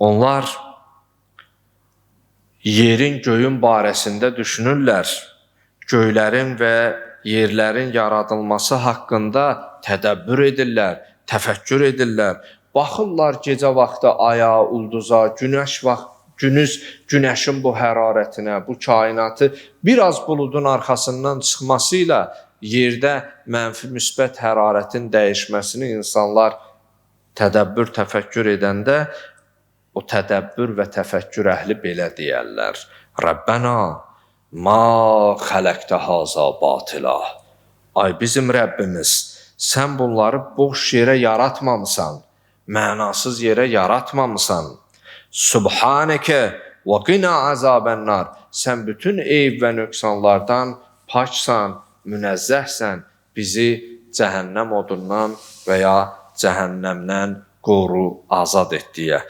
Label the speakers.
Speaker 1: Onlar yerin, göyün barəsində düşünürlər. Göylərin və yerlərin yaradılması haqqında tədəbbür edirlər, təfəkkür edirlər. Baxırlar gecə vaxtı aya, ulduza, günəşin bu hərarətinə, bu kainatı biraz buludun arxasından çıxması ilə yerdə mənfi müsbət hərarətin dəyişməsini insanlar tədəbbür, təfəkkür edəndə o tədəbbür və təfəkkür əhli belə deyərlər. Rəbbənə, ma xələqtə haza batila. Ay bizim Rəbbimiz, sən bunları boş yerə yaratmamısan, mənasız yerə yaratmamısan. Subhanəkə və qina azabənnar. Sən bütün eyb və nöqsanlardan paksan, münezzəhsən, bizi cəhənnəm odundan və ya cəhənnəmdən qoru, azad et deyə.